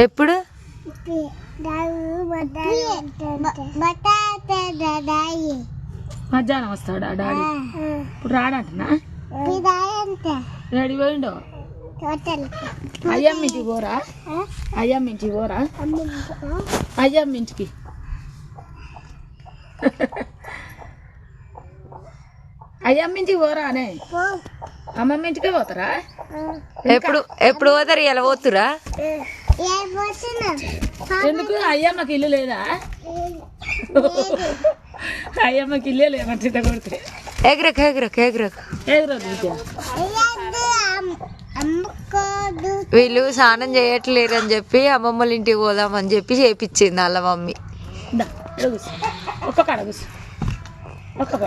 ఎప్పుడు మధ్యాహ్నం వస్తాడా డాడీ? ఇప్పుడు రాడంటనా? డాడీ పోయిండో? అయ్యమ్మ ఇంటికి పోరా? అయ్యమ్మ ఇంటికి పోరా? అయ్యమ్మ ఇంటికి అయ్యమ్మ ఇంటికి పోరా అనే? అమ్మమ్మ ఇంటికే పోతారా? ఎప్పుడు పోతారు? ఇలా పోతురా? ఎందుకు? అయ్యమ్మకి ఇల్లు లేదా? అయ్యమ్మకి ఇల్లే లేమంటే చిత్త కొడితే ఎగరకు ఎగరకు ఎగరకు ఎగరదు. వీళ్ళు స్నానం చేయట్లేరు అని చెప్పి అమ్మమ్మల ఇంటికి పోదామని చెప్పి చేపించింది వాళ్ళ మమ్మీ. ఒక్క కాడ కూర్చో, ఒక్క కాడ.